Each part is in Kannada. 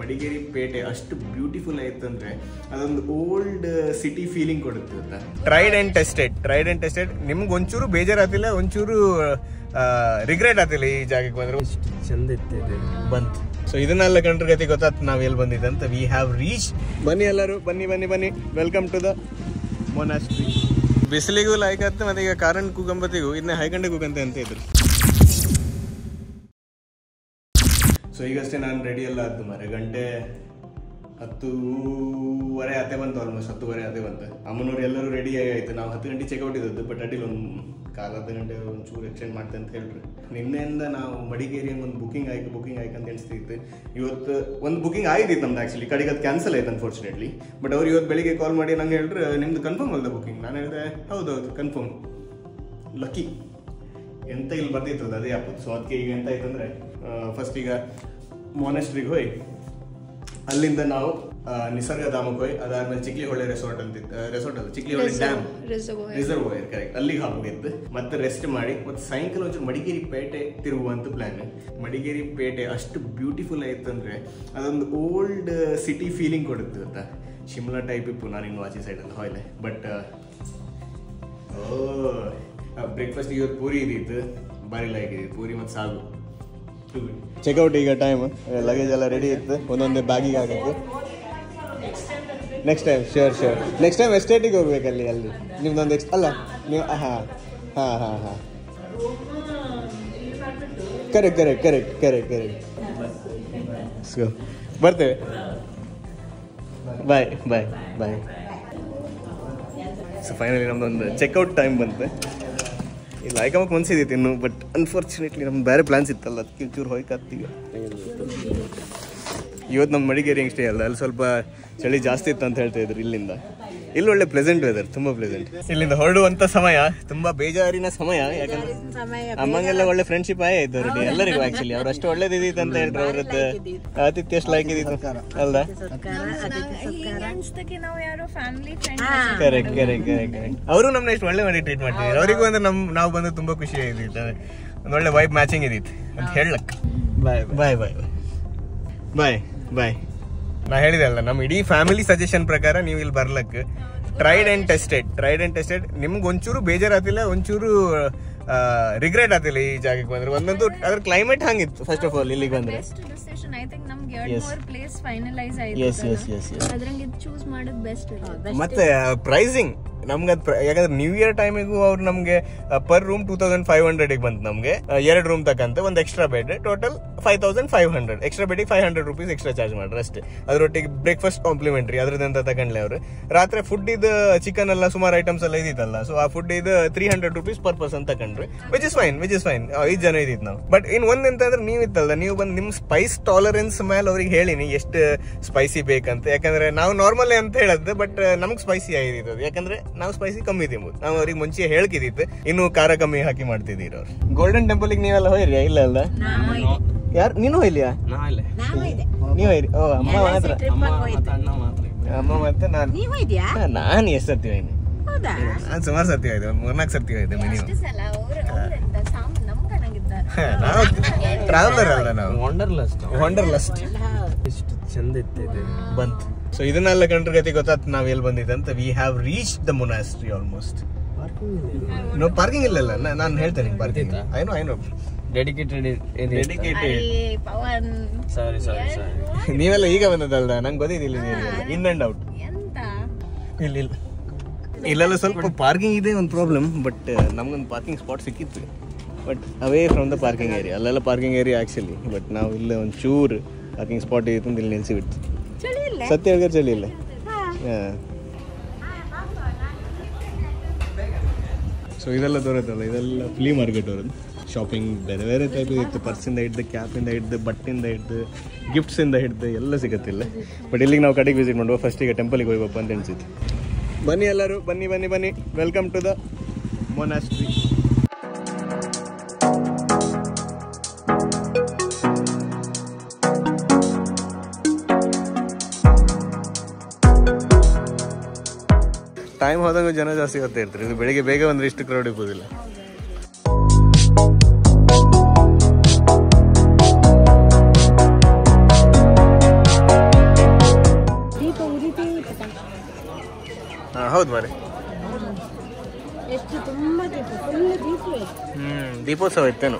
ಮಡಿಕೇರಿ ಪೇಟೆ ಅಷ್ಟು ಬ್ಯೂಟಿಫುಲ್ ಆಯ್ತಂದ್ರೆ ಅದೊಂದು ಓಲ್ಡ್ ಸಿಟಿ ಫೀಲಿಂಗ್ ಕೊಡುತ್ತೆ ಅಂತ. ಟ್ರೈಡ್ ಅಂಡ್ ಟೆಸ್ಟೆಡ್ ನಿಮ್ಗೆ ಒಂಚೂರು ಬೇಜಾರಾತಿಲ್ಲ, ಒಂಚೂರು ರಿಗ್ರೆಟ್ ಆತಿಲ್ಲ ಈ ಜಾಗಕ್ಕೆ ಬಂದ್ರೆ. ಎಷ್ಟು ಚಂದ ಇತ್ತು ಬಂತು. ಸೊ ಇದನ್ನೆಲ್ಲ ಕಂಡ್ರ ಗತಿ ಗೊತ್ತಾಯ್ತು ನಾವ್ ಎಲ್ಲಿ ಬಂದಿದ್ದೆ ಅಂತ. We have reach. ಬನ್ನಿ ಎಲ್ಲರೂ, ಬನ್ನಿ ವೆಲ್ಕಮ್ ಟು ದ ಮೊನಾಸ್ಟ್ರಿ. ಬಿಸಿಲಿಗೂ ಲೈಕ್ ಆಗುತ್ತೆ, ಮತ್ತೆ ಈಗ ಕಾರಣ ಕೂಗಂಬತ್ತಿಗೂ ಇದನ್ನ ಹೈಕಂಡೆ ಕೂಗಂತೆ ಅಂತ ಇದ್ರು. ಸೊ ಈಗಷ್ಟೇ ನಾನು ರೆಡಿ ಎಲ್ಲ ಆದ್ದು ಮಾರೆ. ಗಂಟೆ 10:30 ಆತೆ ಬಂತು, ಆಲ್ಮೋಸ್ಟ್ 10:30 ಆತೆ ಬಂತು. ಅಮ್ಮನವ್ರು ಎಲ್ಲರೂ ರೆಡಿ ಆಯ್ತು. ನಾವು 10 ಗಂಟೆ ಚೆಕ್ಔಟ್ ಇದ್ದದ್ದು, ಬಟ್ ಅಡ್ಡಿಲ್ಲ ಒಂದು 1/4 ಗಂಟೆ ಒಂಚೂರು ಎಕ್ಸ್ಟೆಂಡ್ ಮಾಡ್ತೆ ಅಂತ ಹೇಳ್ರಿ. ನಿನ್ನೆಯಿಂದ ನಾವು ಮಡಿಕೇರಿ ಒಂದು ಬುಕಿಂಗ್ ಆಯ್ತು ಅಂತ ಎಣಿಸ್ತಿತ್ತು. ಇವತ್ತು ಒಂದು ಬುಕಿಂಗ್ ಆಗಿತ್ತು ನಮ್ದು ಆ್ಯಕ್ಚುಲಿ, ಕಡೆಗೆ ಅದು ಕ್ಯಾನ್ಸಲ್ ಆಯ್ತು ಅನ್ಫಾರ್ಚುನೇಟ್ಲಿ. ಬಟ್ ಅವ್ರು ಇವತ್ತು ಬೆಳಿಗ್ಗೆ ಕಾಲ್ ಮಾಡಿ ನಂಗೆ ಹೇಳ್ರಿ ನಿಮ್ದು ಕನ್ಫರ್ಮ್ ಅಲ್ಲ ಬುಕಿಂಗ್. ನಾನು ಹೇಳಿದೆ ಹೌದು ಕನ್ಫರ್ಮ್. ಲಕ್ಕಿ ಎಂತ ಇಲ್ಲಿ ಬರ್ತಿತ್ತು ಅದೇ ಆಪತ್ತು. ಸೊ ಅದಕ್ಕೆ ಈಗ ಎಂತ ಆಯ್ತಂದ್ರೆ ಫಸ್ಟ್ ಈಗ ಮೊನಾಸ್ಟ್ರಿಗೆ ಹೋಯ್, ಅಲ್ಲಿಂದ ನಾವು ನಿಸರ್ಗಧಾಮಕ್ಕೆ ಹೋಗಿ, ಅದಾದ್ಮೇಲೆ ಚಿಕ್ಲಿಹೊಳೆ ರೆಸಾರ್ಟ್ ಅಲ್ಲ ಚಿಕ್ಲಿಹೊಳೆ ಡ್ಯಾಮ್ ರಿಸರ್ವೋಯರ್ ಕರೆಕ್ಟ್, ಅಲ್ಲಿಗೆ ಹೋಗಿದ್ದು. ಮತ್ತೆ ರೆಸ್ಟ್ ಮಾಡಿ ಮತ್ತೆ ಸಾಯಂಕಾಲ ಒಂಚೂರು ಮಡಿಕೇರಿ ಪೇಟೆ ತಿರುಗುವಂತ ಪ್ಲಾನ್. ಮಡಿಕೇರಿ ಪೇಟೆ ಅಷ್ಟು ಬ್ಯೂಟಿಫುಲ್ ಆಯ್ತಂದ್ರೆ ಅದೊಂದು ಓಲ್ಡ್ ಸಿಟಿ ಫೀಲಿಂಗ್ ಕೊಡುತ್ತೆ ಅಂತ. ಶಿಮ್ಲಾ ಟೈಪ್ ಇಪ್ಪು ನಾನು ಇನ್ನು ಆಚೆ ಸೈಡಲ್ಲಿ ಹೋಯ್ಲೆ. ಬಟ್ ಬ್ರೇಕ್ಫಾಸ್ಟ್ ಇವತ್ತು ಪೂರಿ ಇದ್ದಿತ್ತು, ಭಾರಿ ಲೈಕ್ ಇದ್ದಿತ್ತು ಪೂರಿ ಮತ್ತು ಸಾಗು. ಚೆಕ್ಔಟ್ ಈಗ ಟೈಮ್, ಲಗೇಜ್ ಎಲ್ಲ ರೆಡಿ ಇತ್ತು, ಒಂದೊಂದೇ ಬ್ಯಾಗಿಗೆ ಆಗಿತ್ತು. Next time sure next time ಎಸ್ಟೇಟಿಗೆ ಹೋಗ್ಬೇಕು. ಅಲ್ಲಿ ನಿಮ್ದೊಂದು ಅಲ್ಲ ನೀವು ಹಾಂ ಕರೆಕ್ಟ್ ಸೊ ಬರ್ತೇವೆ. ಬಾಯ್. ಸೊ ಫೈನಲಿ ನಮ್ದೊಂದು ಚೆಕ್ಔಟ್ ಟೈಮ್ ಬಂತೆ. ಇಲ್ಲಿ ಆಯ್ಕಮ್ಮಕ್ಕೆ ಮನ್ಸಿದಿತ್ತು ಇನ್ನು, ಬಟ್ ಅನ್ಫಾರ್ಚುನೇಟ್ಲಿ ನಮ್ಗೆ ಬೇರೆ ಪ್ಲಾನ್ಸ್ ಇತ್ತಲ್ಲ, ಅದಕ್ಕೆ ಚೂರು ಹೋಯ್ಕಾಗ್ತೀವಿ. ಇವತ್ತು ನಮ್ಮ ಮಡಿಕೇರಿ ಹೆಂಗೆ ಸ್ಟೇ ಅಲ್ಲ, ಅಲ್ಲಿ ಸ್ವಲ್ಪ ಚಳಿ ಜಾಸ್ತಿ ಇತ್ತು ಅಂತ ಹೇಳ್ತಾ ಇದ್ರು. ಇಲ್ಲಿಂದ ಇಲ್ಲಿ ಒಳ್ಳೆ ಪ್ಲೆಸೆಂಟ್ ವೆದರ್, ತುಂಬಾ ಪ್ಲೆಸೆಂಟ್. ಇಲ್ಲಿಂದ ಹೊರಡುವಂತ ಸಮಯ ತುಂಬಾ ಬೇಜಾರಿನ ಸಮಯ, ಯಾಕಂದ್ರೆ ಅಮ್ಮಂಗೆಲ್ಲ ಒಳ್ಳೆ ಫ್ರೆಂಡ್ಶಿಪ್ ಆಯ್ತು ಅವ್ರಿಗೆ ಎಲ್ಲರಿಗೂ. ಆಕ್ಚುಲಿ ಅವ್ರು ಅಷ್ಟು ಒಳ್ಳೇದಿತ್ತು ಅಂತ ಹೇಳ್ರು, ಅವ್ರದ್ದು ಆತಿಥ್ಯ ಎಷ್ಟು ಲೈಕ್ ಇದ್ದಿತ್ತು ಅಲ್ಲ. ಕರೆಕ್ಟ್. ಅವರು ನಮ್ನ ಎಷ್ಟು ಒಳ್ಳೆ ಮಾಡಿ ಟ್ರೀಟ್ ಮಾಡ್ತಿದ್ರು. ಅವರಿಗೂ ಅಂದ್ರೆ ನಾವು ಬಂದು ತುಂಬಾ ಖುಷಿ ಆಗಿತ್ತು, ಒಂದು ಒಳ್ಳೆ ವೈಬ್ ಮ್ಯಾಚಿಂಗ್ ಇದ್ದಿತ್ತು ಅಂತ ಹೇಳಕ್. ಬಾಯ್. ನಾ ಹೇಳಿದೆ ಅಲ್ಲ, ನಮ್ಮ ಇಡೀ ಫ್ಯಾಮಿಲಿ ಸಜೆಷನ್ ಪ್ರಕಾರ ನೀವು ಇಲ್ಲಿ ಬರ್ಲಕ್. ಟ್ರೈಡ್ ಅಂಡ್ ಟೆಸ್ಟೆಡ್ ನಿಮ್ಗೆ ಒಂಚೂರು ಬೇಜಾರಾತಿಲ್ಲ, ಒಂಚೂರು ರಿಗ್ರೆಟ್ ಆತಿಲ್ಲ ಈ ಜಾಗಕ್ಕೆ ಬಂದ್ರೆ. ಒಂದಂತೂ ಅದ್ರ ಕ್ಲೈಮೇಟ್ ಹಂಗಿತ್ತು ಫಸ್ಟ್ ಆಫ್ ಆಲ್ ಇಲ್ಲಿಗೆ ಬಂದ್ರೆ. ಮತ್ತೆ ಪ್ರೈಸಿಂಗ್ ನಮ್ಗೆ ಯಾಕಂದ್ರೆ ನ್ಯೂ ಇಯರ್ ಟೈಮಿಗೂ ಅವ್ರು ನಮ್ಗೆ ಪರ್ ರೂಮ್ 2500 ಬಂತು. ನಮ್ಗೆ 2 ರೂಮ್ ತಕ್ಕಂತ ಒಂದು ಎಕ್ಸ್ಟ್ರಾ ಬೆಡ್, ಟೋಟಲ್ 5500. ಎಕ್ಸ್ಟ್ರಾ ಬೆಡ್ಗೆ 500 ರೂಪೀಸ್ ಎಕ್ಸ್ಟ್ರಾ ಚಾರ್ಜ್ ಮಾಡ್ರಿ ಅಷ್ಟೇ. ಅದ್ರೊಟ್ಟಿಗೆ ಬ್ರೇಕ್ಫಾಸ್ಟ್ ಕಾಂಪ್ಲಿಮೆಂಟ್ರಿ ಅದ್ರದಂತ ತಗೊಂಡ್ಲೆ ಅವರು. ರಾತ್ರಿ ಫುಡ್ ಇದು ಚಿಕನ್ ಎಲ್ಲ ಸುಮಾರು ಐಟಮ್ಸ್ ಎಲ್ಲ ಇದಿತ್ತಲ್ಲ, ಸೊ ಆ ಫುಡ್ ಇದು 300 ರೂಪೀಸ್ ಪರ್ ಪರ್ಸನ್ ತಗೊಂಡ್ರಿ, ವಿಚ್ ಇಸ್ ಫೈನ್. 5 ಜನ ಇದ್ದಿತ್ತು ನಾವು. ಬಟ್ ಇನ್ ಒಂದಂತಂದ್ರೆ ನೀವು ಇತ್ತಲ್ಲ, ನೀವು ಬಂದು ನಿಮ್ ಸ್ಪೈಸ್ ಟಾಲರೆನ್ಸ್ ಮೇಲೆ ಅವ್ರಿಗೆ ಹೇಳಿನಿ ಎಷ್ಟು ಸ್ಪೈಸಿ ಬೇಕಂತ. ಯಾಕಂದ್ರೆ ನಾವು ನಾರ್ಮಲ್ ಅಂತ ಹೇಳದ್ದು, ಬಟ್ ನಮ್ಗೆ ಸ್ಪೈಸಿ ಆಗಿದ್ದು, ಯಾಕಂದ್ರೆ ನಾವು ಸ್ಪೈಸಿ ಕಮ್ಮಿ ತಿಂಬೋದು. ನಾವು ಅವ್ರಿಗೆ ಮುಂಚೆ ಹೇಳ್ಕಿದಿತ್ತು, ಇನ್ನು ಖಾರ ಕಮ್ಮಿ ಹಾಕಿ ಮಾಡ್ತಿದ್ದೀರ ಅವ್ರು. ಗೋಲ್ಡನ್ ಟೆಂಪಲ್ ನೀವೆಲ್ಲ ಹೋಯ್ರಿ? ಇಲ್ಲ ಅಲ್ಲ, ಯಾರು ನೀನು ಹೋಯ್ಲಿಯಾ? ನೀವು ಹೋಯ್ರಿ? ಓ ಅಮ್ಮ ಮಾತ್ರ. ಅಮ್ಮ ಮತ್ತೆ ನಾನು ಎಷ್ಟು ಸರ್ತಿ ಹೋಯ್ನಿ? ನಾನು ಸುಮಾರು ಸರ್ತಿ ಹೋಯ್ದೆ, 3-4 ಸರ್ತಿ ಹೋಯ್ದೆ ಮಿನಿಮಮ್. ನಾವು ಟ್ರಾವೆಲರ್ ಅಲ್ಲ, ನಾವು ವಂಡರ್ಲಸ್ಟ್. ಎಷ್ಟು ಚಂದ ಇತ್ತು ಬಂತು. ಸೊ ಇದನ್ನೆಲ್ಲ ಕಂಡ್ರ ಗತಿ ಗೊತ್ತಾಯ್ತು ನಾವ್ ಎಲ್ಲಿ ಬಂದಿದ್ದೆ ಅಂತ. We have reach the monastery almost. No parking ಇಲ್ಲ, ನಾನು ಹೇಳ್ತೇನೆ parking. I know dedicated. Sorry ನೀವೆಲ್ಲ ಈಗ ಬಂದದಲ್ಲ, ನಂಗೆ ಗೊತ್ತಿದ್ದಿಲ್ಲ ಇನ್ ಅಂಡ್ ಔಟ್. ಇಲ್ಲೆಲ್ಲ ಸ್ವಲ್ಪ ಪಾರ್ಕಿಂಗ್ ಇದೆ ಒಂದು ಪ್ರಾಬ್ಲಮ್, ಬಟ್ ನಮ್ಗೊಂದು ಪಾರ್ಕಿಂಗ್ ಸ್ಪಾಟ್ ಸಿಕ್ಕಿತ್ತು, but away from the parking area. ಅಲ್ಲೆಲ್ಲ ಪಾರ್ಕಿಂಗ್ ಏರಿಯಾ ಆ್ಯಕ್ಚುಲಿ, ಬಟ್ ನಾವು ಇಲ್ಲೇ ಒಂದು ಚೂರು ಪಾರ್ಕಿಂಗ್ ಸ್ಪಾಟ್ ಇತ್ತು ಅಂತ ಇಲ್ಲಿ ನಿಲ್ಸಿಬಿಡ್ತು. ಸತ್ಯ ಹೇಳಿದ್ರೆ ಚಳಿ ಇಲ್ಲ. ಸೊ ಇದೆಲ್ಲ ದೊರೆತಲ್ಲ, ಇದೆಲ್ಲ ಫ್ಲೀ ಮಾರ್ಕೆಟ್ ಅವರದ್ದು. ಶಾಪಿಂಗ್ ಬೇರೆ ಬೇರೆ ಟೈಪ್ ಇತ್ತು, ಪರ್ಸಿಂದ ಹಿಡ್ದು, ಕ್ಯಾಪಿಂದ ಹಿಡ್ದು, ಬಟ್ಟಿಂದ ಹಿಡ್ದು, ಗಿಫ್ಟ್ಸಿಂದ ಹಿಡ್ದು ಎಲ್ಲ ಸಿಗುತ್ತಿಲ್ಲ. ಬಟ್ ಇಲ್ಲಿಗೆ ನಾವು ಕಡೆಗೆ ವಿಸಿಟ್ ಮಾಡುವ. ಫಸ್ಟ್ ಈಗ ಟೆಂಪಲ್ಗೆ ಹೋಗ್ಬೇಕು ಅಂತ ಅನ್ಸಿತ್ತು. ಬನ್ನಿ ಎಲ್ಲರೂ, ಬನ್ನಿ. Welcome to the monastery. Time ಹೋದಾಗ ಜನ ಜಾಸ್ತಿ ಹೋಗ್ತಾ ಇರ್ತಾರೆ. ಇದು ಬೆಳಿಗ್ಗೆ ಬೇಗ ಬಂದ್ರೆ ಇಷ್ಟು ಕ್ರೌಡ್ ಇರ್ಬೋದಿಲ್ಲ. ಹೌದು ಮಾರೆ. ಎಷ್ಟು ತುಂಬಾ ದೀಪ ದೀಪೋತ್ಸವ ಇತ್ತೇನು.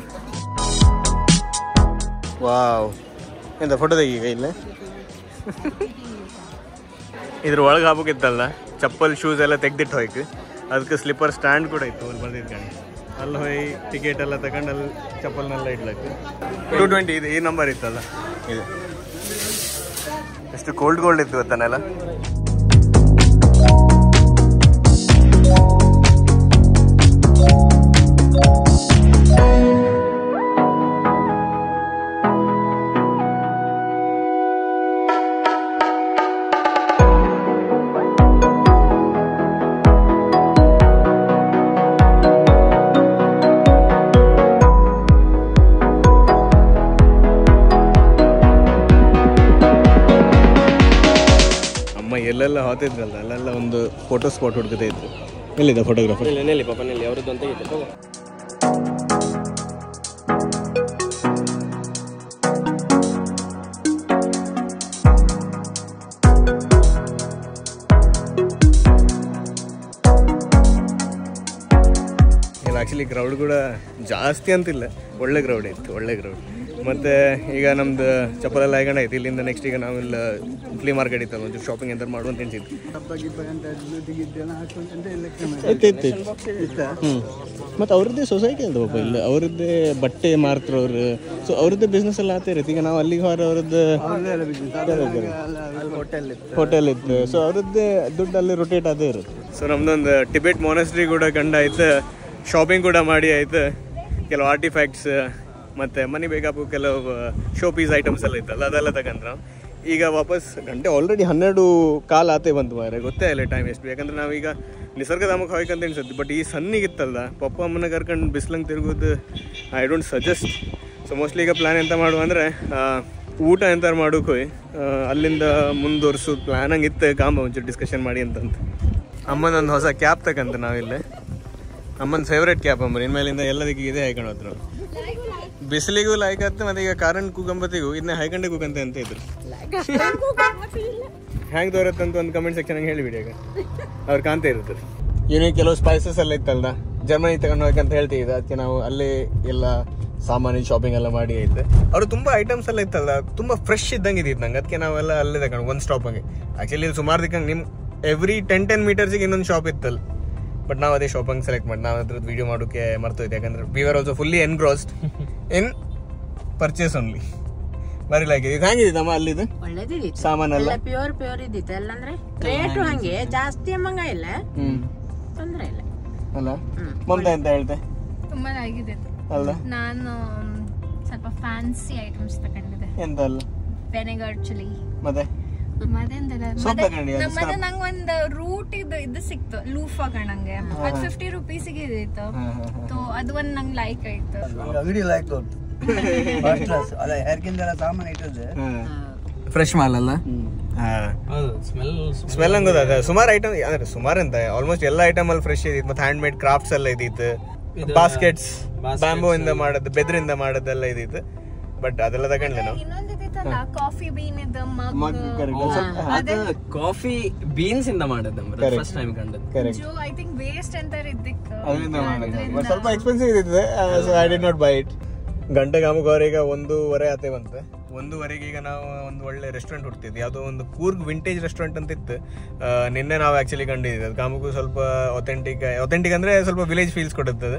ವಾವ್, ಎಂತ ಫೋಟೋ ತೆಗೀಗ ಇಲ್ಲೇ. ಇದ್ರ ಒಳಗೆ ಹಾಕಬೇಕಿತ್ತಲ್ಲ ಚಪ್ಪಲ್ ಶೂಸ್ ಎಲ್ಲ ತೆಗ್ದಿಟ್ಟು ಹೋಯ್ತು. ಅದಕ್ಕೆ ಸ್ಲಿಪ್ಪರ್ ಸ್ಟ್ಯಾಂಡ್ ಕೂಡ ಇತ್ತು ಅಲ್ಲಿ ಬಂದಿದ್ದು ಕಾಣಿ. ಅಲ್ಲಿ ಹೋಗಿ ಟಿಕೆಟ್ ಎಲ್ಲ ತಗೊಂಡು ಅಲ್ಲಿ ಚಪ್ಪಲ್ನೆಲ್ಲ ಇಡ್ಲಕ್ಕೆ. 220 ಇದು ಈ ನಂಬರ್ ಇತ್ತಲ್ಲ ಇದು. ಎಷ್ಟು ಗೋಲ್ಡ್ ಇತ್ತು ಗೊತ್ತಾನೆಲ್ಲ. ಎಲ್ಲೆಲ್ಲ ಹೋಗ್ತಿದ್ರಲ್ಲ ಅಲ್ಲೆಲ್ಲ ಒಂದು ಫೋಟೋ ಸ್ಪಾಟ್ ಹುಡುಕತಾ ಇದ್ರು. ಎಲ್ಲಿದೆ ಫೋಟೋಗ್ರಾಫರ್? ನೆಲ್ಲಿ ಪಾಪ ನೆಲ್ಲಿ ಅವ್ರದ್ದು ಅಂತ ಇದೆ. ಇಲ್ಲ ಆ್ಯಕ್ಚುಲಿ ಕ್ರೌಡ್ ಕೂಡ ಜಾಸ್ತಿ ಅಂತಿಲ್ಲ, ಒಳ್ಳೆ ಕ್ರೌಡ್ ಇತ್ತು, ಒಳ್ಳೆ ಕ್ರೌಡ್. ಮತ್ತು ಈಗ ನಮ್ದು ಚಪ್ಪಲೆಲ್ಲ ಹಾಕೊಂಡಾಯ್ತು. ಇಲ್ಲಿಂದ ನೆಕ್ಸ್ಟ್ ಈಗ ನಾವೆಲ್ಲ ಫ್ಲೀ ಮಾರ್ಕೆಟ್ ಇತ್ತಲ್ಲ ಒಂಚೂರು ಶಾಪಿಂಗ್ ಅಂತ ಮಾಡುವಂತ ಎನ್ಸಿದ್ದು. ಮತ್ತು ಅವ್ರದ್ದೇ ಸೊಸೈಟಿ ಅಂತ ಪಾಪ ಇಲ್ಲ, ಅವ್ರದ್ದೇ ಬಟ್ಟೆ ಮಾರ್ತ್ರವ್ರು. ಸೊ ಅವ್ರದ್ದೇ ಬಿಸ್ನೆಸ್ ಎಲ್ಲ ಆಗ್ತಾ ಇರುತ್ತೆ. ಈಗ ನಾವು ಅಲ್ಲಿಗೆ ಹೊರ ಅವ್ರದ್ದು ಹೋಟೆಲ್ ಇತ್ತು. ಸೊ ಅವ್ರದ್ದೇ ದುಡ್ಡು ಅಲ್ಲಿ ರೊಟೇಟ್ ಅದೇ ಇರುತ್ತೆ. ಸೊ ನಮ್ದೊಂದು ಟಿಬೆಟ್ ಮೊನಾಸ್ಟ್ರಿ ಕೂಡ ಕಂಡಾಯ್ತು, ಶಾಪಿಂಗ್ ಕೂಡ ಮಾಡಿ ಆಯ್ತು. ಕೆಲವು ಆರ್ಟಿಫ್ಯಾಕ್ಟ್ಸ್ ಮತ್ತು ಮನೆ ಬೇಕಾಗು ಕೆಲವು ಶೋ ಪೀಸ್ ಐಟಮ್ಸ್ ಎಲ್ಲ ಇತ್ತಲ್ಲ ಅದೆಲ್ಲ ತಗೊಂಡ್ರೆ ಈಗ ವಾಪಸ್ ಗಂಟೆ ಆಲ್ರೆಡಿ 12:15 ಆತೇ ಬಂತು ಮಾರೆ. ಗೊತ್ತೇ ಇಲ್ಲ ಟೈಮ್ ಎಷ್ಟು. ಯಾಕಂದ್ರೆ ನಾವೀಗ ನಿಸರ್ಗಧಾಮಕ್ಕೆ ಹೋಗ್ಬೇಕಂತ ಅನ್ಸುತ್ತೆ. ಬಟ್ ಈ ಸನ್ನಿಗಿತ್ತಲ್ಲ ಪಪ್ಪ ಅಮ್ಮನ ಕರ್ಕೊಂಡು ಬಿಸ್ಲಂಗೆ ತಿರುಗೋದು I don't suggest. So mostly ಈಗ ಪ್ಲ್ಯಾನ್ ಎಂತ ಮಾಡುವ ಅಂದರೆ ಊಟ ಎಂತ ಮಾಡೋಕೆ ಹೋಗಿ ಅಲ್ಲಿಂದ ಮುಂದುವರ್ಸೋದು ಪ್ಲ್ಯಾನ್ ಹಂಗೆ ಇತ್ತು. ಕಾಂಬ ಒಂಚೂರು ಡಿಸ್ಕಷನ್ ಮಾಡಿ ಅಂತಂತ ಅಮ್ಮನೊಂದು ಹೊಸ ಕ್ಯಾಬ್ ತಗಂತ ನಾವಿಲ್ಲೇ. ಅಮ್ಮನ ಫೇವ್ರೇಟ್ ಕ್ಯಾಬ್ ಅಂಬರಿ. ಇನ್ಮೇಲಿಂದ ಎಲ್ಲದಕ್ಕೆ ಇದೇ ಹಾಕೊಂಡು ಹೋದ್ರು ನಾವು. ಬಿಸಿಲಿಗೂ ಲೈಕ್ ಆಗುತ್ತೆ. ಮತ್ತು ಈಗ ಕಾರಣ ಕೂಗಂಬತ್ತಿಗೂ ಇದನ್ನ ಹೈಕಂಡೆ ಕೂಗಂತೆ ಅಂತ ಇದ್ರು. ಹ್ಯಾಂಗೆ ತೋರತ್ತಂತ ಒಂದು ಕಮೆಂಟ್ ಸೆಕ್ಷನ್ ಹಂಗೆ ಹೇಳಿಬಿಡಿ. ಈಗ ಅವ್ರು ಕಾಣ್ತಾ ಇರ್ತಾರೆ. ಏನೇ ಕೆಲವು ಸ್ಪೈಸಸ್ ಎಲ್ಲ ಇತ್ತಲ್ಲ ಜರ್ಮನಿ ತಗೊಂಡು ಹೋಗಂತ ಹೇಳ್ತಿದ್ದೆ. ಅದಕ್ಕೆ ನಾವು ಅಲ್ಲೇ ಎಲ್ಲ ಸಾಮಾನ್ಯ ಶಾಪಿಂಗ್ ಎಲ್ಲ ಮಾಡಿ ಐತೆ. ಅವರು ತುಂಬ ಐಟಮ್ಸ್ ಎಲ್ಲ ಇತ್ತಲ್ಲ, ತುಂಬ ಫ್ರೆಶ್ ಇದ್ದಂಗೆ ಇದ್ದಿತ್ತು ನಂಗೆ. ಅದಕ್ಕೆ ನಾವೆಲ್ಲ ಅಲ್ಲೇ ತಗೊಂಡು ಒಂದು ಸ್ಟಾಪ್ ಹಂಗೆ. ಆ್ಯಕ್ಚುಲಿ ಇಲ್ಲಿ ಸುಮಾರು ದಿಕ್ಕಂಗೆ ನಿಮ್ಮ ಎವ್ರಿ 10 ಮೀಟರ್ಸಿಗೆ ಇನ್ನೊಂದು ಶಾಪ್ ಇತ್ತಲ್ಲ. ಬಟ್ ನಾವು ಅದೇ ಶಾಪಿಂಗ್ ಸೆಲೆಕ್ಟ್ ಮಾಡಿ ನಾವು ಅದ್ರದ್ದು ವೀಡಿಯೋ ಮಾಡೋಕ್ಕೆ ಮರ್ತೋಯ್ತು. ಯಾಕಂದ್ರೆ we are also fully engrossed in purchase only. ಬರೀ ಲೈಕ್ ಇದು ಹೆಂಗಿದಮ್ಮ ಅಲ್ಲಿದು ಒಳ್ಳೇದಿತ್ತು ಸಾಮಾನೆಲ್ಲ ಪ್ಯೂರ್ ಇದ್ದಿತ್ತು. ಎಲ್ಲ ಅಂದ್ರೆ ರೇಟು ಹಂಗೆ ಜಾಸ್ತಿ ಅಮ್ಮಂಗ ಇಲ್ಲ, ತೊಂದ್ರೆ ಇಲ್ಲ ಅಲ್ಲ. ಮಮತಾ ಎಂತ ಹೇಳ್ತೆ? ತುಂಬಾ ಆಗಿದೆ ಅಲ್ಲ. ನಾನು ಸ್ವಲ್ಪ ಫ್ಯಾನ್ಸಿ ಐಟಮ್ಸ್ ತಗೊಂಡಿದ್ದೆ. ಎಂತ ಅಲ್ಲ ವೆನೆಗರ್ ಚಿಲ್ಲಿ. ಮತ್ತೆ ನಂಗೆ ಒಂದು ರೂಟ್ ಇದು ಸಿಕ್ತು ಲೂಫಾ ಕಣಂಗೆ. ಅದು 50 ರೂಪೀಸಿಗೆ ಇದಿತ್ತು. ಅದು ಒಂದು ನಂಗೆ ಲೈಕ್ ಆಯ್ತು. ಫ್ರೆಶ್ ಮಾಲ್ ಅಲ್ಲ. ಸ್ಮೆಲ್ ಹಂಗ ಗೊತ್ತಾಗ. ಸುಮಾರು ಐಟಮ್ ಅಂದ್ರೆ ಸುಮಾರು ಅಂತ ಆಲ್ಮೋಸ್ಟ್ ಎಲ್ಲ ಐಟಮ್ ಅಲ್ಲಿ ಫ್ರೆಶ್ ಇದಿತ್ತು. ಮತ್ತೆ ಹ್ಯಾಂಡ್ ಮೇಡ್ ಕ್ರಾಫ್ಟ್ಸ್ ಎಲ್ಲ ಇದಿತ್ತು. ಬಾಸ್ಕೆಟ್ಸ್ ಬ್ಯಾಂಬೂ ಇಂದ ಮಾಡೋದು, ಬೆದ್ರಿಂದ ಮಾಡೋದೆಲ್ಲ ಇದಿತ್ತು. ಬಟ್ ಅದೆಲ್ಲ ತಗೊಂಡ್ಲೆ ನಾವು. ಕಾಫಿ ಬೀನ್ ಕಾಫಿ ಬೀನ್ಸ್ ಇಂದ ಮಾಡೋದು ಫಸ್ಟ್ ಟೈಮ್ ಕಂಡದ್ದು. ಐ ಥಿಂಕ್ ವೇಸ್ಟ್ ಅಂತ ಇದ್ದಕ್ಕೆ ಸ್ವಲ್ಪ ಎಕ್ಸ್ಪೆನ್ಸಿವ್ ಇದ್ದಿದೆ. So I did not buy it. ಗಂಟೆಗೆ ಈಗ 1:15 ಆತೆ ಬಂತು. 1:15 ಈಗ ನಾವು ಒಂದು ಒಳ್ಳೆ ರೆಸ್ಟೋರೆಂಟ್ ಹುಡ್ತಿದ್ವಿ. ಯಾವುದೋ ಒಂದು ಕೂರ್ಗ್ ವಿಂಟೇಜ್ ರೆಸ್ಟೋರೆಂಟ್ ಅಂತ ಇತ್ತು. ನಿನ್ನೆ ನಾವು ಆ್ಯಕ್ಚುಲಿ ಕಂಡಿದ್ದೀವಿ. ಅದು ಕಾಮಗೂ ಸ್ವಲ್ಪ ಒಥೆಂಟಿಕ್ ಅಂದರೆ ಸ್ವಲ್ಪ ವಿಲೇಜ್ ಫೀಲ್ಸ್ ಕೊಡುತ್ತದೆ.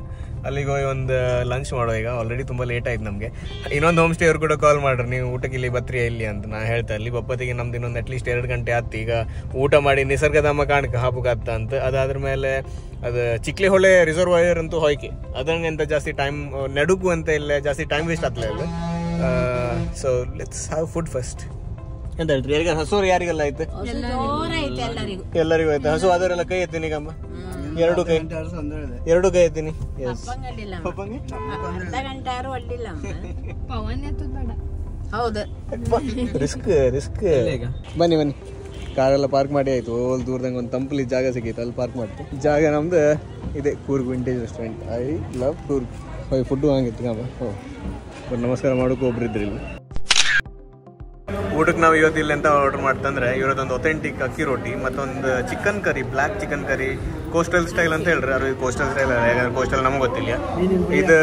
ಅಲ್ಲಿಗೆ ಹೋಗಿ ಒಂದು ಲಂಚ್ ಮಾಡೋ. ಈಗ ಆಲ್ರೆಡಿ ತುಂಬ ಲೇಟ್ ಆಯ್ತು ನಮಗೆ. ಇನ್ನೊಂದು ಹೋಮ್ ಸ್ಟೇ ಅವ್ರು ಕೂಡ ಕಾಲ್ ಮಾಡ್ರಿ, ನೀವು ಊಟಕ್ಕೆ ಇಲ್ಲಿ ಬತ್ರಿಯಾ ಇಲ್ಲಿ ಅಂತ. ನಾ ಹೇಳ್ತಾ ಅಲ್ಲಿ ಬಪ್ಪತ್ತಿಗೆ ನಮ್ದು ಇನ್ನೊಂದು ಅಟ್ಲೀಸ್ಟ್ 2 ಗಂಟೆ ಆಯ್ತು. ಈಗ ಊಟ ಮಾಡಿ ನಿಸರ್ಗಧಾಮ ಕಾಣಕ್ಕೆ ಹಾಪುಗಾತ್ತ ಅಂತ. ಅದಾದ್ರ ಮೇಲೆ ಅದು ಚಿಕ್ಲಿ ಹೊಳೆ ರಿಸರ್ವಾಯರ್ ಅಂತೂ ಹೋಯ್ಕೆ ಅದಂಗೆ ಎಂತ ಜಾಸ್ತಿ ಟೈಮ್ ನಡುಕು ಅಂತ ಇಲ್ಲ, ಜಾಸ್ತಿ ಟೈಮ್ ವೇಸ್ಟ್ ಆಗ್ಲೇ ಇಲ್ಲ. So let's have food first ಎಂತ ಹೇಳ್ತೀರಿ? ಯಾರಿಗ ಹಸುರು ಯಾರಿಗೆಲ್ಲ ಆಯ್ತು? ಎಲ್ಲರಿಗೂ ಆಯ್ತು ಹಸು. ಅದರೆಲ್ಲ ಕೈ ಎತ್ತೀನಿ ಈಗ ಅಮ್ಮ. 2 ಕೈ ಎತ್ತೀನಿ. ರಿಸ್ಕ್. ಬನ್ನಿ ಕಾರೆಲ್ಲ ಪಾರ್ಕ್ ಮಾಡಿ ಆಯ್ತು. ಓಲ್ ದೂರದಂಗೆ ಒಂದು ತಂಪಲಿ ಜಾಗ ಸಿಗೈತೆ, ಅಲ್ಲಿ ಪಾರ್ಕ್ ಮಾಡ್ತೀವಿ. ಜಾಗ ನಮ್ದು ಇದೆ Coorg vintage restaurant. I love Coorg. ಹೋಗಿ ಫುಡ್ಡು ಹಂಗಿತ್ತು. ಬಟ್ ನಮಸ್ಕಾರ ಮಾಡೋಕೆ ಒಬ್ರು ಇದ್ರಿ ಇಲ್ಲಿ. ಊಟಕ್ಕೆ ನಾವು ಇವತ್ತು ಇಲ್ಲಿ ಎಂತ ಆರ್ಡರ್ ಮಾಡ್ತಂದ್ರೆ ಇವರದೊಂದು ಒಥೆಂಟಿಕ್ ಅಕ್ಕಿ ರೊಟ್ಟಿ ಮತ್ತೊಂದು chicken curry, black chicken curry, coastal style ಅಂತ ಹೇಳ್ರಿ. ಅದು ಕೋಸ್ಟಲ್ ಸ್ಟೈಲ್ ಅಲ್ಲ, ಯಾಕಂದ್ರೆ ಕೋಸ್ಟಲ್ ನಮ್ಗೆ ಗೊತ್ತಿಲ್ಲ. ಇದು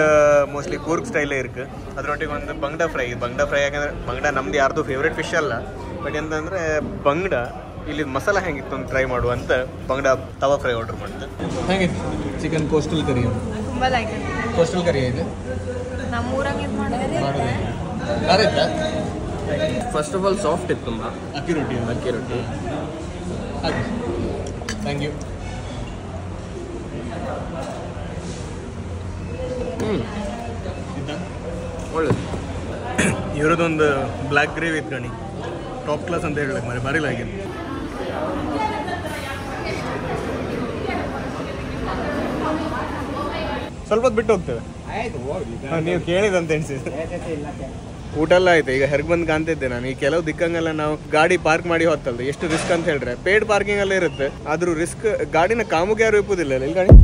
ಮೋಸ್ಟ್ಲಿ ಕೂರ್ಗ್ ಸ್ಟೈಲೇ ಇருக்கு. ಅದರೊಟ್ಟಿಗೆ ಒಂದು ಬಂಗಡ ಫ್ರೈ. ಬಂಗಡ ಫ್ರೈ ಯಾಕಂದ್ರೆ ಬಂಗಡ ನಮ್ದು ಯಾರ್ದು ಫೇವ್ರೇಟ್ ಫಿಶ್ ಅಲ್ಲ, ಬಟ್ ಎಂತಂದ್ರೆ ಬಂಗಡ ಇಲ್ಲಿ ಮಸಾಲ ಹೆಂಗಿತ್ತು ಅಂತ ಟ್ರೈ ಮಾಡುವಂತ ಬಂಗಡ ತವಾ ಫ್ರೈ ಆರ್ಡರ್ ಮಾಡಿದೆ. ಹೆಂಗಿತ್ತು ಚಿಕನ್ ಕೋಸ್ಟಲ್ ಕರಿ? ತುಂಬಾ ಲೈಕ್ ಕೋಸ್ಟಲ್ ಕರಿ ಇದೆ ನಮ್ಮೂರಾಗ ಇದು ಮಾಡೋದು. ಫಸ್ಟ್ ಆಫ್ ಆಲ್ ಸಾಫ್ಟ್ ಇತ್ತು ತುಂಬಾ. ಅಕ್ಕಿ ರೊಟ್ಟಿ ಹಾಗೆ. Thank you. ಒಳ್ಳೇದು. ಇವರದೊಂದು ಬ್ಲ್ಯಾಕ್ ಗ್ರೇವಿ ಇತ್ತು ಗಣಿ, ಟಾಪ್ ಕ್ಲಾಸ್ ಅಂತ ಹೇಳಕ್ ಮರಿ ಬರೀಲಾಗಿದೆ. ಸ್ವಲ್ಪ ಬಿಟ್ಟು ಹೋಗ್ತೇವೆ. ನೀವು ಕೇಳಿದಂತ ಎಣಿಸಿದೆ. ಊಟ ಎಲ್ಲ ಆಯ್ತು. ಈಗ ಹೆರ್ಗ್ ಬಂದು ಕಾಣ್ತಿದ್ದೆ ನಾನು. ಈ ಕೆಲವು ದಿಕ್ಕಂಗೆಲ್ಲ ನಾವು ಗಾಡಿ ಪಾರ್ಕ್ ಮಾಡಿ ಹೊತ್ತಲ್ದು ಎಷ್ಟು ರಿಸ್ಕ್ ಅಂತ ಹೇಳ್ರೆ. ಪೇಡ್ ಪಾರ್ಕಿಂಗ್ ಎಲ್ಲ ಇರುತ್ತೆ, ಆದ್ರೂ ರಿಸ್ಕ್ ಗಾಡಿನ ಕಾಮುಗೆ ಯಾರು ಇಪ್ಪುದಿಲ್ಲ ಇಲ್ಲಿ ಗಾಡಿ.